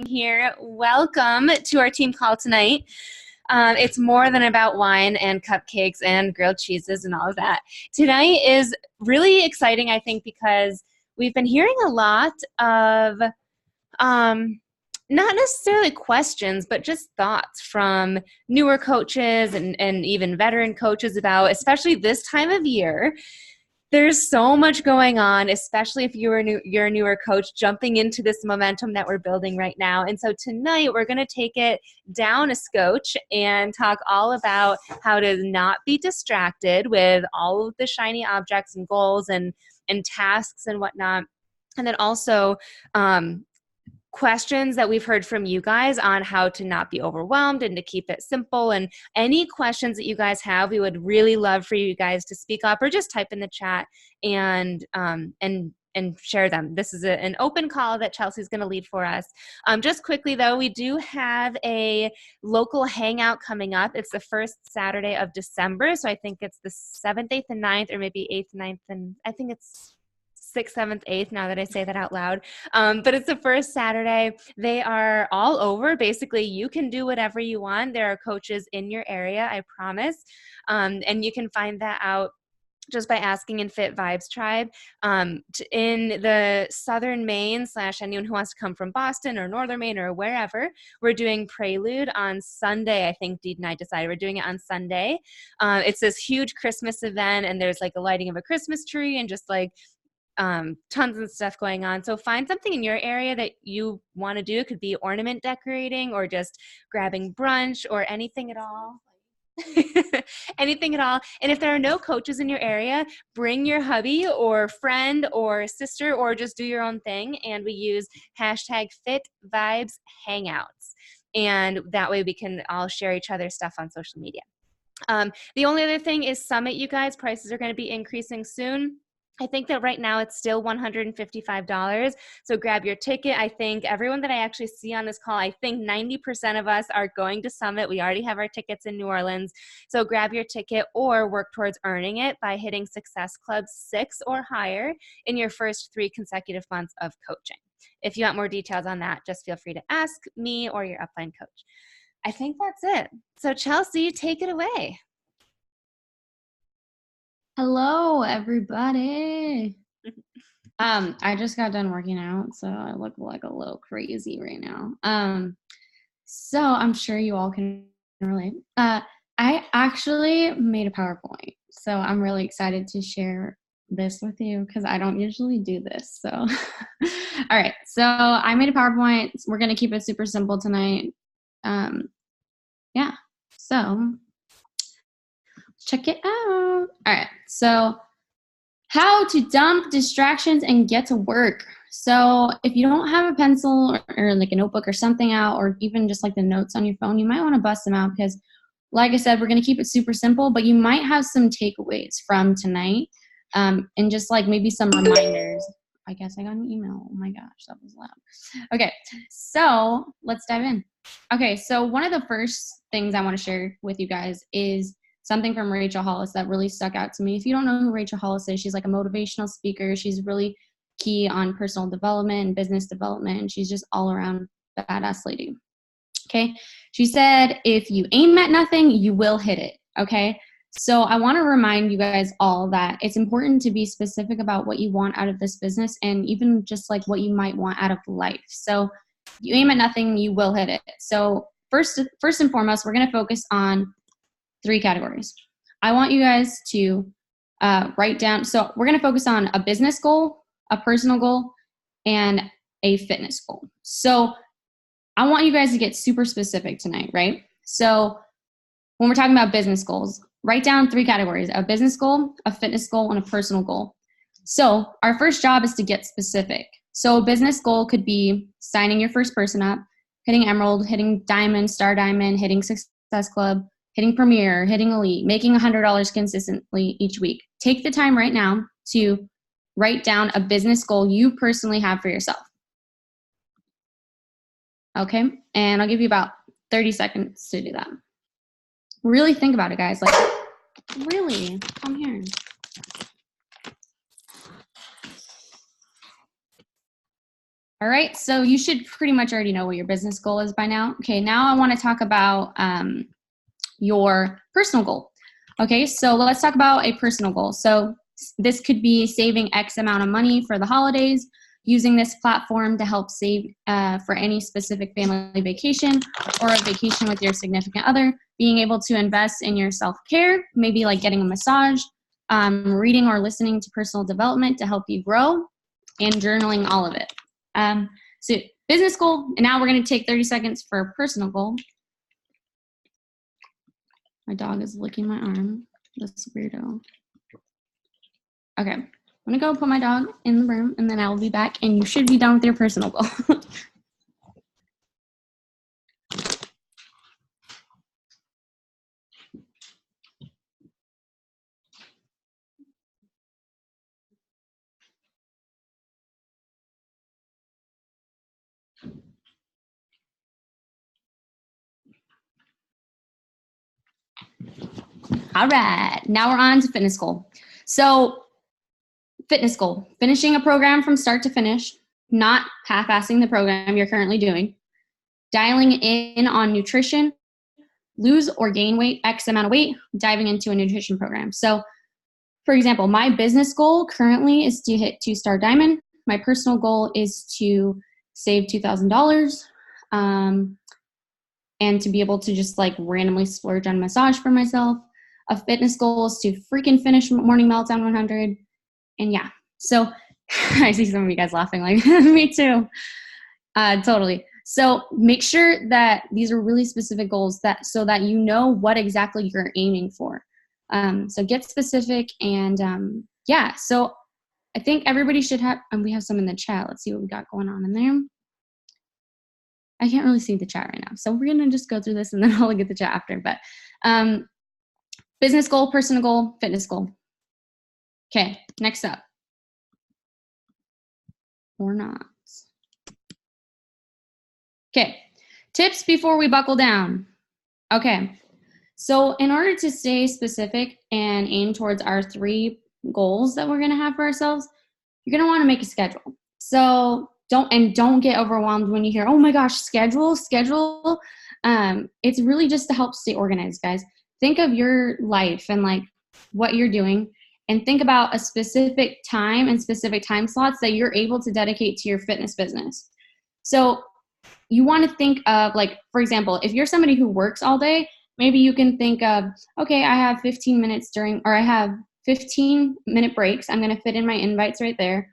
Here. Welcome to our team call tonight. It's more than about wine and cupcakes and grilled cheeses and all of that. Tonight is really exciting, I think, because we've been hearing a lot of not necessarily questions, but just thoughts from newer coaches and even veteran coaches about, especially this time of year. There's so much going on, especially if you're a newer coach jumping into this momentum that we're building right now. And so tonight we're going to take it down a scotch and talk all about how to not be distracted with all of the shiny objects and goals and tasks and whatnot. And then also questions that we've heard from you guys on how to not be overwhelmed and to keep it simple. And any questions that you guys have, we would really love for you guys to speak up or just type in the chat and share them. This is an open call that Chelsea's going to lead for us. Just quickly though, we do have a local hangout coming up. It's the first Saturday of December. So I think it's the 7th, 8th, and 9th, or maybe 8th, 9th, and I think it's 6th, 7th, 8th, now that I say that out loud. But it's the first Saturday. They are all over. Basically, you can do whatever you want. There are coaches in your area, I promise. And you can find that out just by asking in Fit Vibes Tribe. In the Southern Maine / anyone who wants to come from Boston or Northern Maine or wherever, we're doing Prelude on Sunday. I think Deed and I decided we're doing it on Sunday. It's this huge Christmas event, and there's like a lighting of a Christmas tree and just like tons of stuff going on. So find something in your area that you want to do. It could be ornament decorating or just grabbing brunch or anything at all. Anything at all. And if there are no coaches in your area, bring your hubby or friend or sister or just do your own thing. And we use #FitVibesHangouts. And that way we can all share each other's stuff on social media. The only other thing is Summit, you guys. Prices are going to be increasing soon. I think that right now it's still $155. So grab your ticket. I think everyone that I actually see on this call, I think 90% of us are going to Summit. We already have our tickets in New Orleans. So grab your ticket or work towards earning it by hitting Success Club 6 or higher in your first 3 consecutive months of coaching. If you want more details on that, just feel free to ask me or your upline coach. I think that's it. So Chelsea, take it away. Hello, everybody. I just got done working out, so I look like a little crazy right now. So I'm sure you all can relate. I actually made a PowerPoint, so I'm really excited to share this with you because I don't usually do this. So, all right. So I made a PowerPoint. We're gonna keep it super simple tonight. Yeah. So check it out. All right, so how to dump distractions and get to work. So if you don't have a pencil or like a notebook or something out, or even just like the notes on your phone, you might want to bust them out because, like I said, we're going to keep it super simple, but you might have some takeaways from tonight and just like maybe some reminders. I guess I got an email. Oh my gosh, that was loud. Okay, so let's dive in. Okay, so one of the first things I want to share with you guys is something from Rachel Hollis that really stuck out to me. If you don't know who Rachel Hollis is, she's like a motivational speaker. She's really key on personal development and business development, and she's just all around badass lady. Okay, she said, if you aim at nothing, you will hit it. Okay, so I want to remind you guys all that it's important to be specific about what you want out of this business and even just like what you might want out of life. So if you aim at nothing, you will hit it. So first and foremost, we're going to focus on 3 categories. I want you guys to write down. So we're going to focus on a business goal, a personal goal, and a fitness goal. So I want you guys to get super specific tonight, right? So when we're talking about business goals, write down 3 categories: a business goal, a fitness goal, and a personal goal. So our first job is to get specific. So a business goal could be signing your first person up, hitting Emerald, hitting Diamond, Star Diamond, hitting Success Club, hitting Premier, hitting Elite, making $100 consistently each week. Take the time right now to write down a business goal you personally have for yourself. Okay, and I'll give you about 30 seconds to do that. Really think about it, guys. Like, really, come here. All right, so you should pretty much already know what your business goal is by now. Okay, now I want to talk about your personal goal. Okay, so let's talk about a personal goal. So this could be saving X amount of money for the holidays, using this platform to help save for any specific family vacation or a vacation with your significant other, being able to invest in your self-care, maybe like getting a massage, reading or listening to personal development to help you grow, and journaling, all of it. So business goal, and now we're going to take 30 seconds for personal goal. My dog is licking my arm. This weirdo. Okay, I'm gonna go put my dog in the room, and then I will be back, and you should be done with your personal goal. All right, now we're on to fitness goal. So fitness goal, finishing a program from start to finish, not half-assing the program you're currently doing, dialing in on nutrition, lose or gain weight, X amount of weight, diving into a nutrition program. So for example, my business goal currently is to hit 2-star diamond. My personal goal is to save $2,000 and to be able to just like randomly splurge on massage for myself. A fitness goal is to freaking finish Morning Meltdown 100. And yeah, so I see some of you guys laughing like, me too. Totally. So make sure that these are really specific goals so that you know what exactly you're aiming for. So get specific and yeah, so I think everybody should have, and we have some in the chat. Let's see what we got going on in there. I can't really see the chat right now. So we're going to just go through this and then I'll look at the chat after. But business goal, personal goal, fitness goal. Okay, next up. Or not. Okay, tips before we buckle down. Okay, so in order to stay specific and aim towards our 3 goals that we're going to have for ourselves, you're going to want to make a schedule. So don't get overwhelmed when you hear, oh my gosh, schedule. It's really just to help stay organized, guys. Think of your life and like what you're doing and think about a specific time and specific time slots that you're able to dedicate to your fitness business. So you want to think of, like, for example, if you're somebody who works all day, maybe you can think of, okay, I have 15 minutes I have 15-minute breaks. I'm going to fit in my invites right there.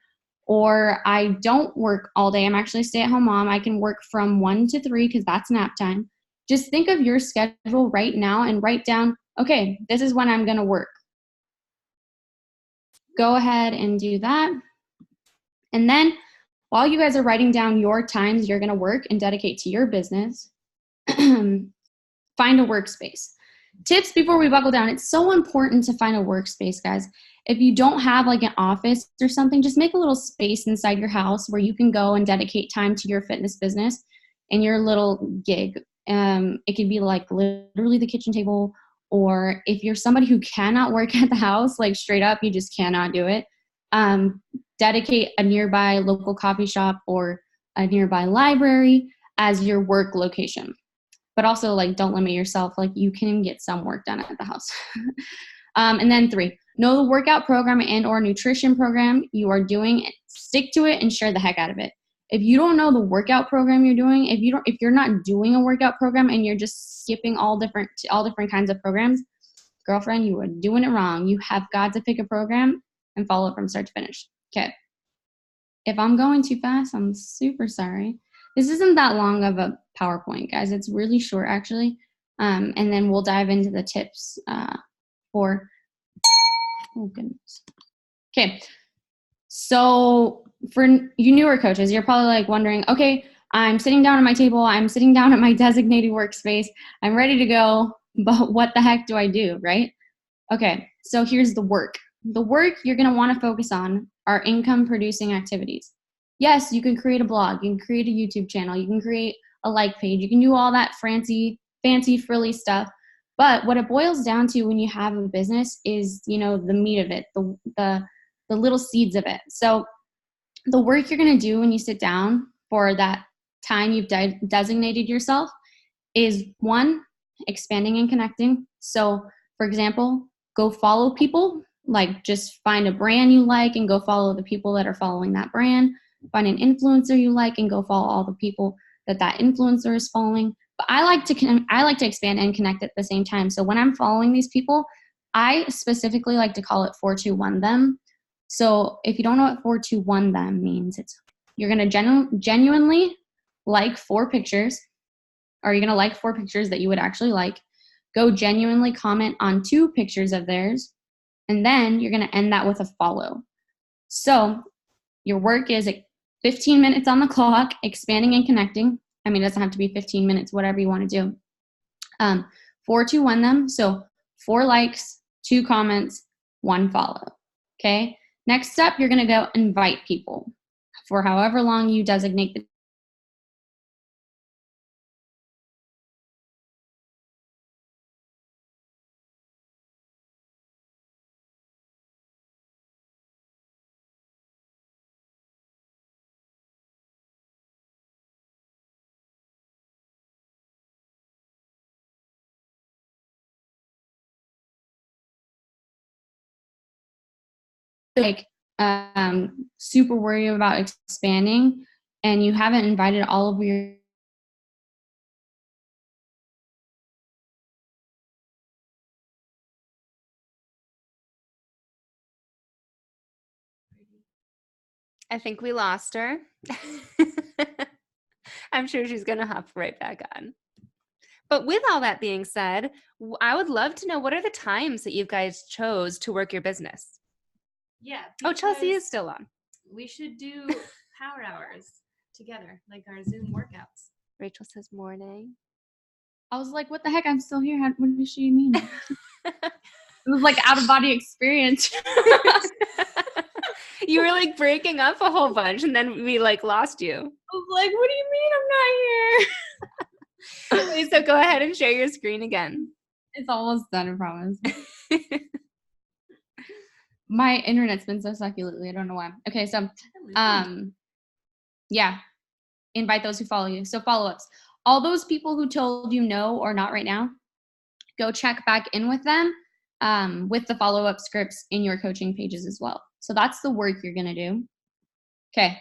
Or I don't work all day. I'm actually a stay-at-home mom. I can work from 1 to 3 because that's nap time. Just think of your schedule right now and write down, okay, this is when I'm going to work. Go ahead and do that. And then while you guys are writing down your times you're going to work and dedicate to your business, find a workspace. Tips before we buckle down. It's so important to find a workspace, guys. If you don't have like an office or something, just make a little space inside your house where you can go and dedicate time to your fitness business and your little gig. It could be like literally the kitchen table, or if you're somebody who cannot work at the house, like straight up, you just cannot do it. Dedicate a nearby local coffee shop or a nearby library as your work location. But also, like, don't limit yourself. Like, you can get some work done at the house. And then 3, know the workout program and or nutrition program you are doing. Stick to it and share the heck out of it. If you don't know the workout program you're doing, if you're not doing a workout program and you're just skipping all different kinds of programs, girlfriend, you are doing it wrong. You have got to pick a program and follow it from start to finish. Okay. If I'm going too fast, I'm super sorry. This isn't that long of a PowerPoint, guys. It's really short, actually. And then we'll dive into the tips oh, goodness. Okay. So for you newer coaches, you're probably like wondering, okay, I'm sitting down at my table. I'm sitting down at my designated workspace. I'm ready to go, but what the heck do I do, right? Okay, so here's the work. The work you're going to want to focus on are income producing activities. Yes, you can create a blog, you can create a YouTube channel, you can create a like page, you can do all that fancy frilly stuff. But what it boils down to when you have a business is, the meat of it, the little seeds of it. So the work you're going to do when you sit down for that time you've designated yourself is one, expanding and connecting. So for example, go follow people, like just find a brand you like and go follow the people that are following that brand. Find an influencer you like and go follow all the people that influencer is following. But I like to expand and connect at the same time. So when I'm following these people, I specifically like to call it 421 them. So if you don't know what 421 them means, it's you're going to genuinely like 4 pictures, or you're going to like 4 pictures that you would actually like. Go genuinely comment on 2 pictures of theirs, and then you're going to end that with a follow. So your work is 15 minutes on the clock, expanding and connecting. I mean, it doesn't have to be 15 minutes, whatever you want to do. 421 them. So 4 likes, 2 comments, 1 follow. Okay. Next up, you're going to go invite people for however long you designate the super worried about expanding and you haven't invited all of your I think we lost her. I'm sure she's going to hop right back on. But with all that being said, I would love to know, what are the times that you guys chose to work your business? Yeah. Oh, Chelsea is still on. We should do power hours together, like our Zoom workouts. Rachel says morning. I was like, what the heck? I'm still here. What does she mean? It was like out of body experience. You were like breaking up a whole bunch and then we like lost you. I was like, what do you mean I'm not here? Okay, so go ahead and share your screen again. It's almost done, I promise. My internet's been so sucky lately. I don't know why. Okay, so yeah. Invite those who follow you. So follow-ups. All those people who told you no or not right now, go check back in with them with the follow-up scripts in your coaching pages as well. So that's the work you're going to do. Okay,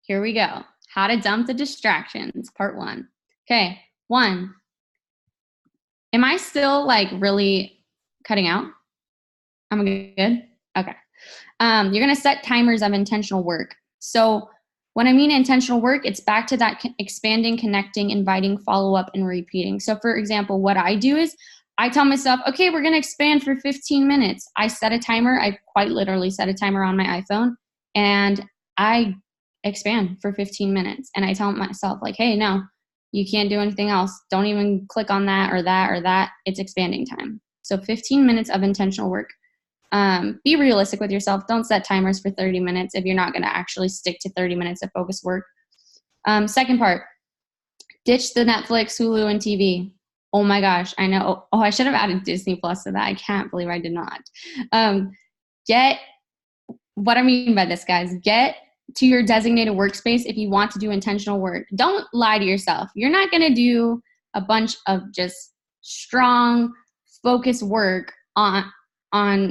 here we go. How to dump the distractions, part 1. Okay, 1. Am I still like really cutting out? I'm good? Okay. You're going to set timers of intentional work. So when I mean intentional work, it's back to that expanding, connecting, inviting, follow-up, and repeating. So for example, what I do is I tell myself, okay, we're going to expand for 15 minutes. I set a timer. I quite literally set a timer on my iPhone, and I expand for 15 minutes. And I tell myself like, hey, no, you can't do anything else. Don't even click on that or that or that. It's expanding time. So 15 minutes of intentional work. Be realistic with yourself. Don't set timers for 30 minutes if you're not going to actually stick to 30 minutes of focused work. Second part, ditch the Netflix, Hulu, and TV. Oh my gosh, I know. Oh, I should have added Disney Plus to that. I can't believe I did not. What I mean by this, guys, get to your designated workspace if you want to do intentional work. Don't lie to yourself. You're not going to do a bunch of just strong, focused work on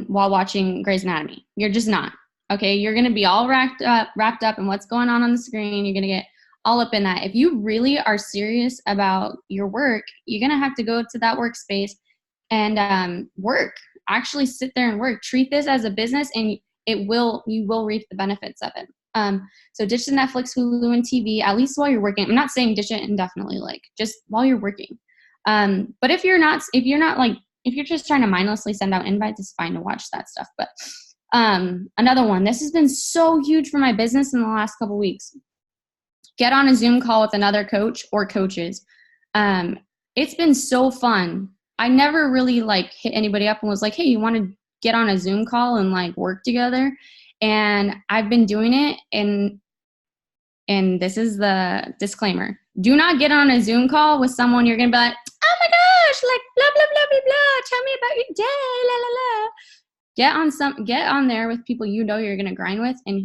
while watching Grey's Anatomy. You're just not. Okay, you're going to be all wrapped up in what's going on the screen. You're going to get all up in that. If you really are serious about your work, you're going to have to go to that workspace and work. Actually sit there and work. Treat this as a business, and you will reap the benefits of it. So ditch the Netflix, Hulu, and TV, at least while you're working. I'm not saying ditch it indefinitely, like just while you're working. But if you're just trying to mindlessly send out invites, it's fine to watch that stuff. But another one, this has been so huge for my business in the last couple weeks. Get on a Zoom call with another coach or coaches. It's been so fun. I never really like hit anybody up and was like, hey, you want to get on a Zoom call and like work together? And I've been doing it, and this is the disclaimer. Do not get on a Zoom call with someone you're going to be like, oh my gosh, like blah, blah, blah, blah, blah. Tell me about your day, la, la, la. Get on there with people you know you're going to grind with and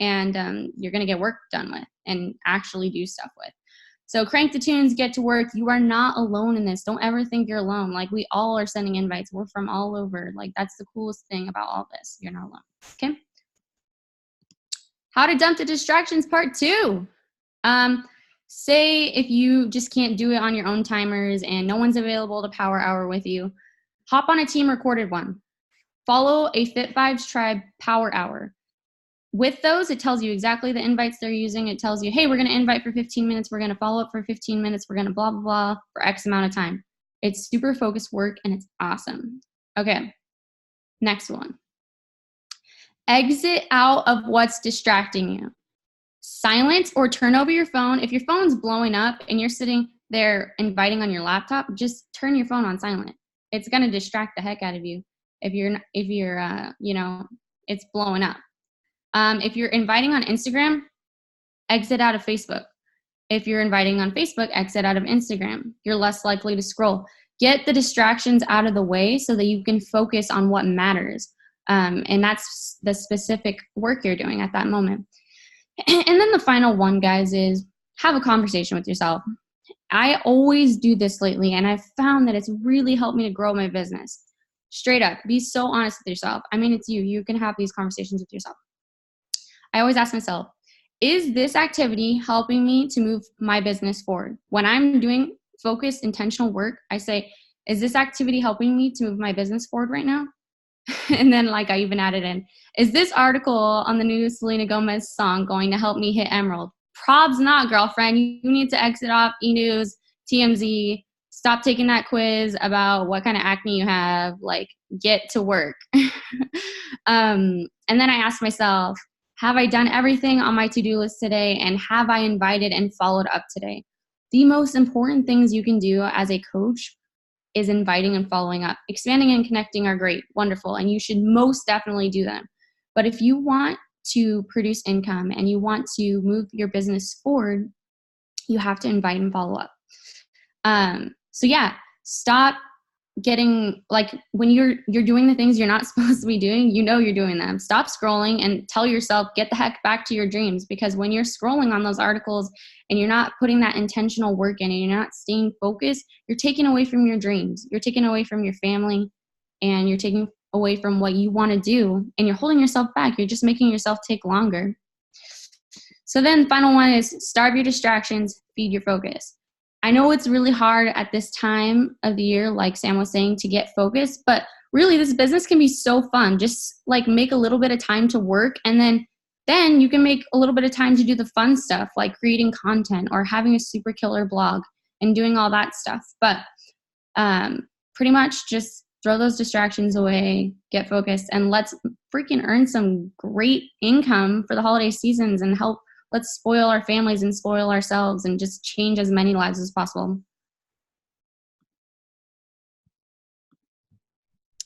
and you're going to get work done with and actually do stuff with. So crank the tunes, get to work. You are not alone in this. Don't ever think you're alone. Like, we all are sending invites. We're from all over. Like, that's the coolest thing about all this. You're not alone. Okay. How to dump the distractions, part 2. Say if you just can't do it on your own timers and no one's available to power hour with you, hop on a team recorded one. Follow a Fit Vibes Tribe power hour. With those, it tells you exactly the invites they're using. It tells you, hey, we're going to invite for 15 minutes. We're going to follow up for 15 minutes. We're going to blah, blah, blah for X amount of time. It's super focused work and it's awesome. Okay, next one. Exit out of what's distracting you. Silence or turn over your phone. If your phone's blowing up and you're sitting there inviting on your laptop, just turn your phone on silent. It's going to distract the heck out of you if you're it's blowing up. If you're inviting on Instagram, exit out of Facebook. If you're inviting on Facebook, exit out of Instagram. You're less likely to scroll. Get the distractions out of the way so that you can focus on what matters. And that's the specific work you're doing at that moment. And then the final one, guys, is have a conversation with yourself. I always do this lately, and I've found that it's really helped me to grow my business. Straight up, be so honest with yourself. I mean, it's you. You can have these conversations with yourself. I always ask myself, is this activity helping me to move my business forward? When I'm doing focused, intentional work, I say, is this activity helping me to move my business forward right now? And then, like, I even added in, is this article on the new Selena Gomez song going to help me hit Emerald? Probs not, girlfriend. You need to exit off E-News, TMZ, stop taking that quiz about what kind of acne you have, like, get to work. And then I ask myself, have I done everything on my to-do list today? And have I invited and followed up today? The most important things you can do as a coach is inviting and following up. Expanding and connecting are great, wonderful, and you should most definitely do them. But if you want to produce income and you want to move your business forward, you have to invite and follow up. So yeah, stop getting, like, when you're doing the things you're not supposed to be doing, you're doing them. Stop scrolling and tell yourself, get the heck back to your dreams. Because when you're scrolling on those articles and you're not putting that intentional work in and you're not staying focused, you're taking away from your dreams. You're taking away from your family, and you're taking away from what you want to do, and you're holding yourself back. You're just making yourself take longer. So then the final one is starve your distractions, feed your focus. I know it's really hard at this time of the year, like Sam was saying, to get focused, but really this business can be so fun. Just like make a little bit of time to work, and then you can make a little bit of time to do the fun stuff, like creating content or having a super killer blog and doing all that stuff. But pretty much just throw those distractions away, get focused, and let's freaking earn some great income for the holiday seasons and let's spoil our families and spoil ourselves and just change as many lives as possible.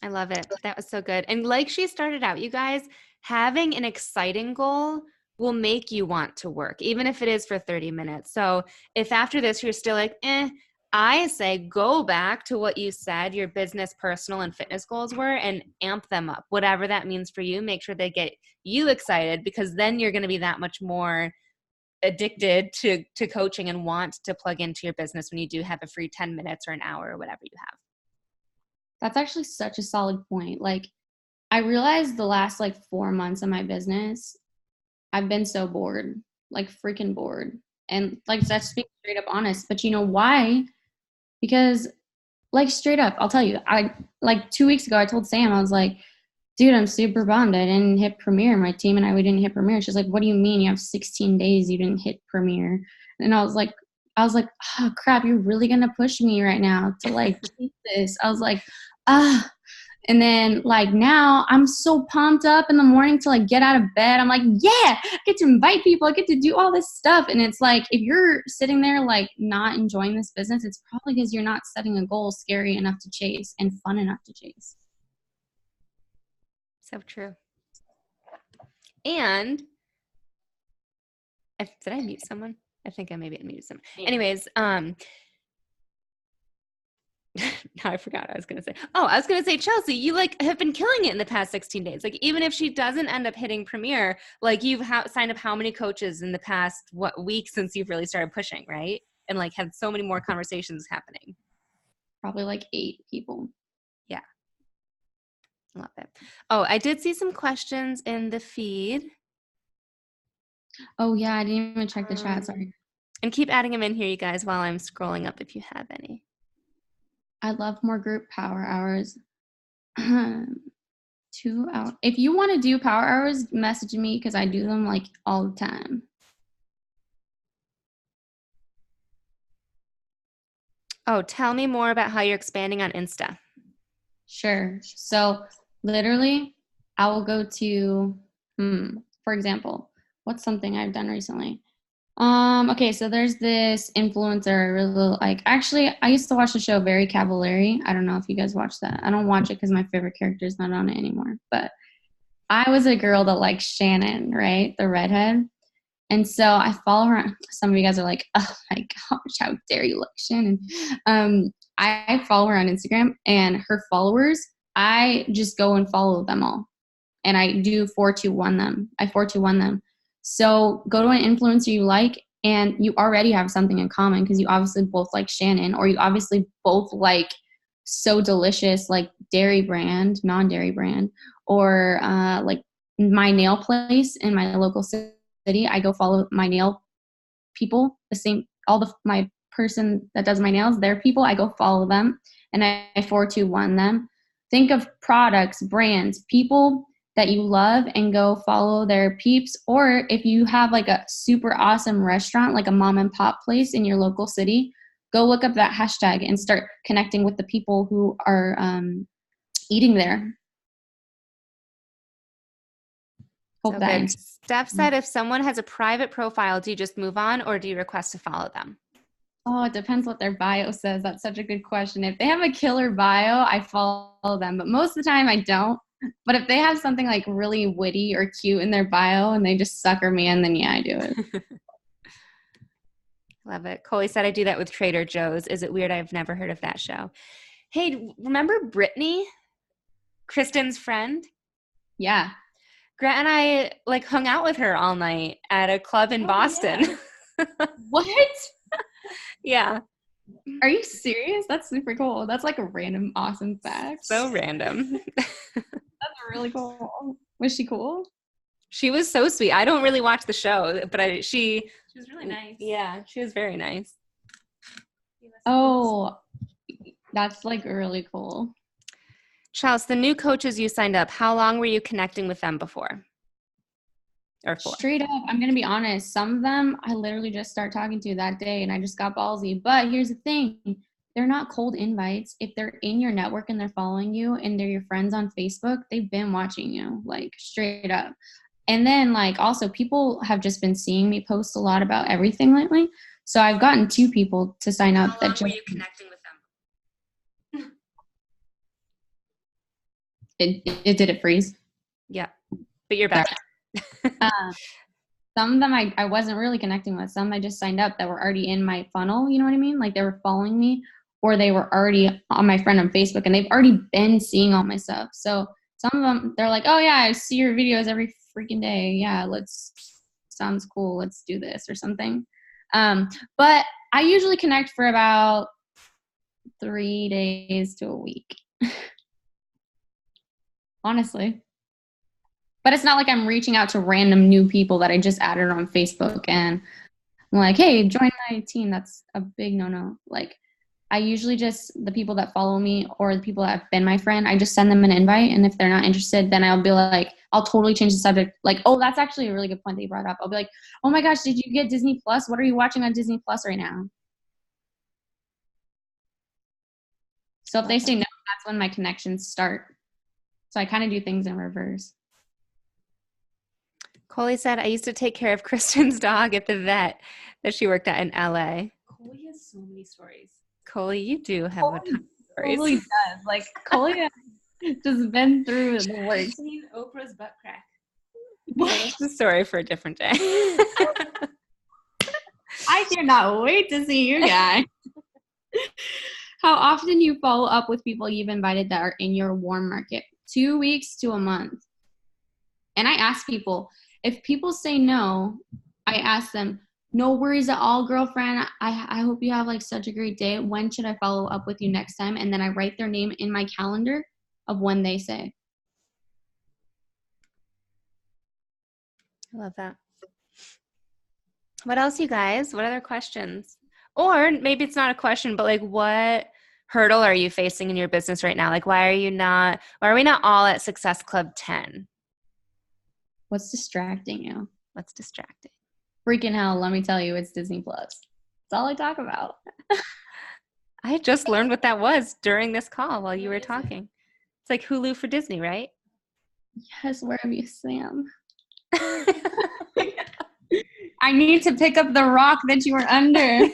I love it. That was so good. And like she started out, you guys, having an exciting goal will make you want to work, even if it is for 30 minutes. So if after this you're still like, I say go back to what you said your business, personal, and fitness goals were and amp them up. Whatever that means for you, make sure they get you excited, because then you're going to be that much more addicted to coaching and want to plug into your business when you do have a free 10 minutes or an hour or whatever you have. That's actually such a solid point. Like, I realized the last 4 months of my business, I've been so bored, like freaking bored. And that's being straight up honest. But you know why? Because straight up, I'll tell you, 2 weeks ago, I told Sam, I was like, dude, I'm super bummed. I didn't hit Premiere. My team and I, we didn't hit Premiere. She's like, what do you mean? You have 16 days you didn't hit Premiere? And I was like, oh crap, you're really going to push me right now to keep this. I was like, and then now I'm so pumped up in the morning to get out of bed. I'm like, yeah, I get to invite people. I get to do all this stuff. And it's like, if you're sitting there not enjoying this business, it's probably because you're not setting a goal scary enough to chase and fun enough to chase. So true. And did I mute someone? I think I maybe muted someone. Yeah. Anyways, Now I forgot what I was going to say. Oh, I was going to say, Chelsea, you like have been killing it in the past 16 days. Like, even if she doesn't end up hitting Premiere, like you've signed up how many coaches in the past, week since you've really started pushing, right? And like had so many more conversations happening. Probably like 8 people. Yeah. Love it. Oh, I did see some questions in the feed. Oh yeah, I didn't even check the chat. Sorry. And keep adding them in here, you guys, while I'm scrolling up if you have any. I'd love more group power hours. 2 hours. If you want to do power hours, message me because I do them like all the time. Oh, tell me more about how you're expanding on Insta. Sure. So literally, I will go to, for example, what's something I've done recently? Okay, so there's this influencer I really like. Actually, I used to watch the show Very Cavallari. I don't know if you guys watch that. I don't watch it because my favorite character is not on it anymore. But I was a girl that liked Shannon, right? The redhead. And so I follow her. Some of you guys are like, oh my gosh, how dare you like Shannon? I follow her on Instagram, and her followers, I just go and follow them all. And I do 4-2-1 them. I 4-2-1 them. So go to an influencer you like, and you already have something in common because you obviously both like Shannon, or you obviously both like So Delicious, like dairy brand, non-dairy brand, or like my nail place in my local city. I go follow my nail people, the same, my person that does my nails, their people, I go follow them, and I 4-2-1 them. Think of products, brands, people that you love, and go follow their peeps. Or if you have like a super awesome restaurant, like a mom and pop place in your local city, go look up that hashtag and start connecting with the people who are eating there. Hope So that good. answers. Steph said, if someone has a private profile, do you just move on or do you request to follow them? Oh, it depends what their bio says. That's such a good question. If they have a killer bio, I follow them, but most of the time I don't. But if they have something like really witty or cute in their bio and they just sucker me in, then yeah, I do it. Love it. Coley said, I do that with Trader Joe's. Is it weird? I've never heard of that show. Hey, remember Brittany, Kristen's friend? Yeah. Grant and I like hung out with her all night at a club in Boston. Yeah. What? Yeah. Are you serious? That's super cool. That's like a random awesome fact. So random. That's really cool. Was she cool? She was so sweet. I don't really watch the show, but she was really nice. Yeah, she was very nice. Oh, that's like really cool. Charles, the new coaches you signed up, how long were you connecting with them before? Or for? Straight up, I'm going to be honest. Some of them I literally just started talking to that day and I just got ballsy. But here's the thing. They're not cold invites. If they're in your network and they're following you and they're your friends on Facebook, they've been watching you, like straight up. And then like also people have just been seeing me post a lot about everything lately. So I've gotten 2 people to sign up. How long were you connecting with them? It did it freeze? Yeah, but you're back. Some of them I wasn't really connecting with. Some I just signed up that were already in my funnel, you know what I mean? Like they were following me, or they were already on my friend on Facebook and they've already been seeing all my stuff. So some of them, they're like, oh yeah, I see your videos every freaking day. Yeah, sounds cool. Let's do this or something. But I usually connect for about 3 days to a week. Honestly. But it's not like I'm reaching out to random new people that I just added on Facebook and I'm like, hey, join my team. That's a big no-no. Like I usually just, the people that follow me or the people that have been my friend, I just send them an invite. And if they're not interested, then I'll be like, I'll totally change the subject. Like, oh, that's actually a really good point that you brought up. I'll be like, oh my gosh, did you get Disney Plus? What are you watching on Disney Plus right now? So if they say no, that's when my connections start. So I kind of do things in reverse. Coley said, I used to take care of Kristen's dog at the vet that she worked at in LA. Coley has so many stories. Coley, you do have a ton of stories. Coley does. Like, Coley has just been through the worst. I've seen Oprah's butt crack. That's a story for a different day. I cannot wait to see you guys. How often you follow up with people you've invited that are in your warm market? 2 weeks to a month. And I ask people, if people say no, I ask them, no worries at all, girlfriend. I hope you have like such a great day. When should I follow up with you next time? And then I write their name in my calendar of when they say. I love that. What else, you guys? What other questions? Or maybe it's not a question, but like what hurdle are you facing in your business right now? Like why are we not all at Success Club 10? What's distracting you? What's distracting? Freaking hell, let me tell you, it's Disney Plus. That's all I talk about. I just learned what that was during this call while you were What is it? talking. It's like Hulu for Disney, right? Yes, where have you, Sam? I need to pick up the rock that you were under.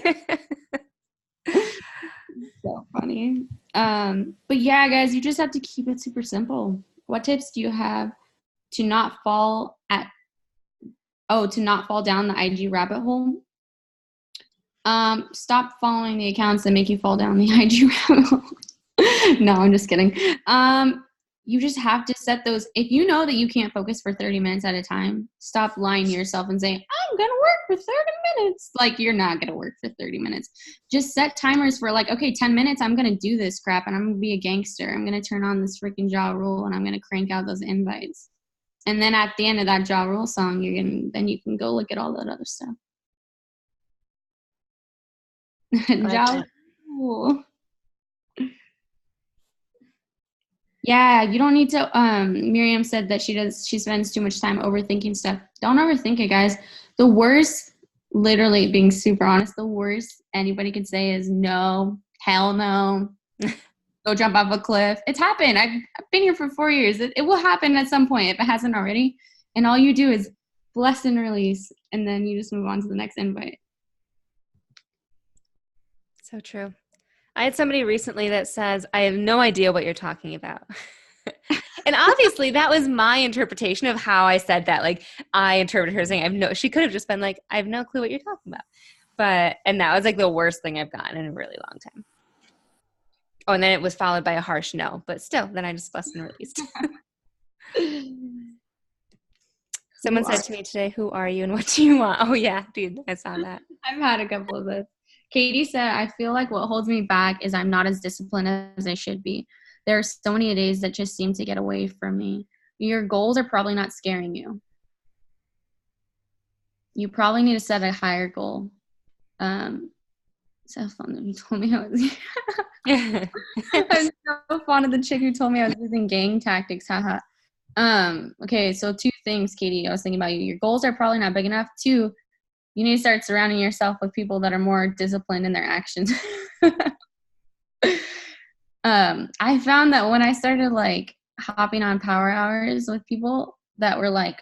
So funny. But yeah, guys, you just have to keep it super simple. What tips do you have to not fall down the IG rabbit hole? Stop following the accounts that make you fall down the IG rabbit hole. No, I'm just kidding. You just have to set those. If you know that you can't focus for 30 minutes at a time, stop lying to yourself and saying, I'm going to work for 30 minutes. Like, you're not going to work for 30 minutes. Just set timers for like, okay, 10 minutes, I'm going to do this crap and I'm going to be a gangster. I'm going to turn on this freaking Ja Rule and I'm going to crank out those invites. And then at the end of that Ja Rule song, then you can go look at all that other stuff. Ja Rule. Yeah, you don't need to. Miriam said that she spends too much time overthinking stuff. Don't overthink it, guys. The worst, literally being super honest, the worst anybody could say is no, hell no, go jump off a cliff. It's happened. I've been here for 4 years. It will happen at some point if it hasn't already. And all you do is bless and release, and then you just move on to the next invite. So true. I had somebody recently that says, I have no idea what you're talking about. And obviously that was my interpretation of how I said that. Like I interpreted her saying, she could have just been like, I have no clue what you're talking about. And that was like the worst thing I've gotten in a really long time. Oh, and then it was followed by a harsh no, but still, then I just blessed and released. Someone said to me today, who are you and what do you want? Oh yeah, dude, I saw that. I've had a couple of those. Katie said, I feel like what holds me back is I'm not as disciplined as I should be. There are so many days that just seem to get away from me. Your goals are probably not scaring you. You probably need to set a higher goal. So fun that you told me I was. I'm so fond of the chick who told me I was using gang tactics. Haha. Okay, so 2 things, Katie. I was thinking about you. Your goals are probably not big enough. 2, you need to start surrounding yourself with people that are more disciplined in their actions. I found that when I started like hopping on power hours with people that were like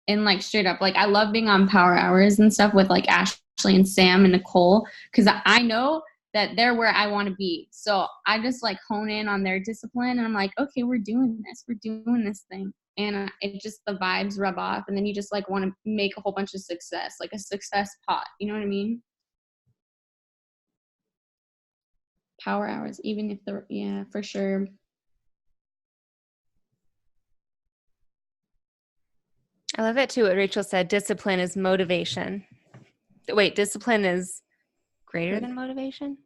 in like straight up, like I love being on power hours and stuff with like Ashley and Sam and Nicole, because I know that they're where I want to be. So I just like hone in on their discipline and I'm like, okay, we're doing this thing. And it just, the vibes rub off, and then you just like want to make a whole bunch of success, like a success pot. You know what I mean? Power hours, even if yeah, for sure. I love that too, what Rachel said. Discipline is motivation. Wait, discipline is greater than motivation?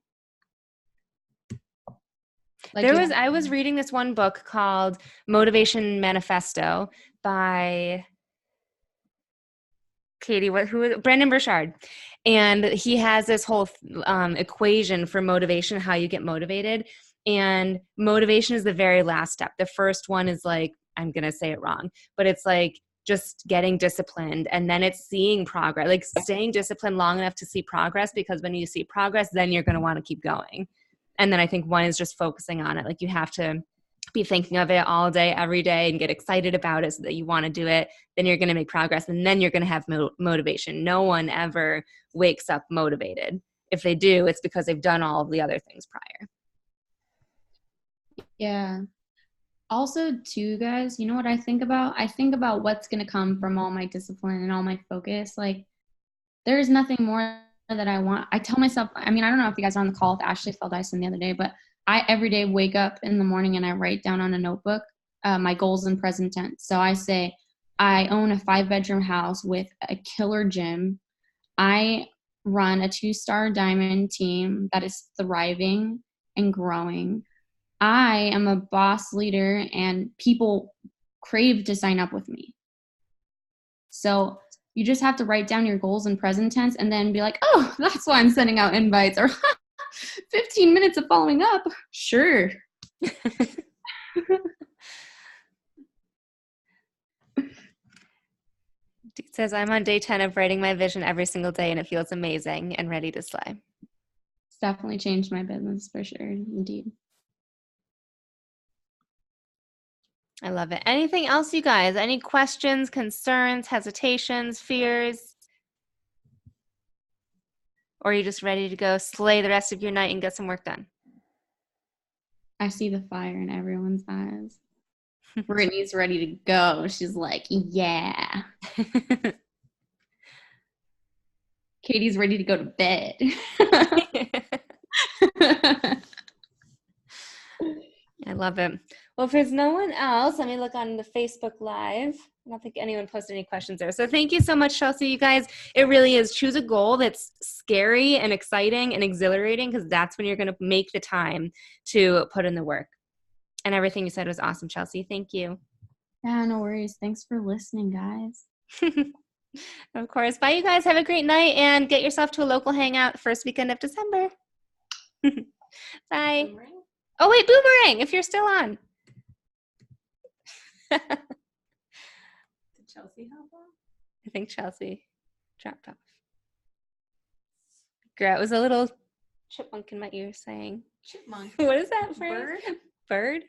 Like I was reading this one book called Motivation Manifesto by Katie, Brandon Burchard. And he has this whole equation for motivation, how you get motivated. And motivation is the very last step. The first one is like, I'm going to say it wrong, but it's like just getting disciplined. And then it's seeing progress, like staying disciplined long enough to see progress, because when you see progress, then you're going to want to keep going. And then I think one is just focusing on it. Like you have to be thinking of it all day, every day, and get excited about it so that you want to do it. Then you're going to make progress, and then you're going to have motivation. No one ever wakes up motivated. If they do, it's because they've done all of the other things prior. Yeah. Also, too, guys, you know what I think about? I think about what's going to come from all my discipline and all my focus. Like, there is nothing more that I want. I tell myself, I mean, I don't know if you guys are on the call with Ashley Feldison the other day, but I every day wake up in the morning and I write down on a notebook my goals in present tense. So I say, I own a 5-bedroom house with a killer gym. I run a 2-star diamond team that is thriving and growing. I am a boss leader and people crave to sign up with me. So you just have to write down your goals in present tense and then be like, oh, that's why I'm sending out invites, or 15 minutes of following up. Sure. Dude says, I'm on day 10 of writing my vision every single day, and it feels amazing and ready to slay. It's definitely changed my business for sure. Indeed. I love it. Anything else, you guys? Any questions, concerns, hesitations, fears? Or are you just ready to go slay the rest of your night and get some work done? I see the fire in everyone's eyes. Brittany's ready to go. She's like, yeah. Katie's ready to go to bed. I love it. Well, if there's no one else, let me look on the Facebook Live. I don't think anyone posted any questions there. So thank you so much, Chelsea. You guys, it really is. Choose a goal that's scary and exciting and exhilarating, because that's when you're going to make the time to put in the work. And everything you said was awesome, Chelsea. Thank you. Yeah, no worries. Thanks for listening, guys. Of course. Bye, you guys. Have a great night and get yourself to a local hangout first weekend of December. Bye. Boomerang? Oh, wait, Boomerang, if you're still on. Did Chelsea help on? I think Chelsea dropped off. It was a little chipmunk in my ear saying, Chipmunk. what is that phrase? Bird? Bird?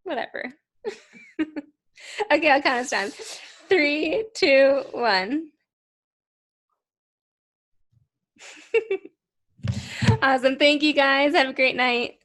Whatever. Okay, I'll count us down. 3, 2, 1. Awesome. Thank you, guys. Have a great night.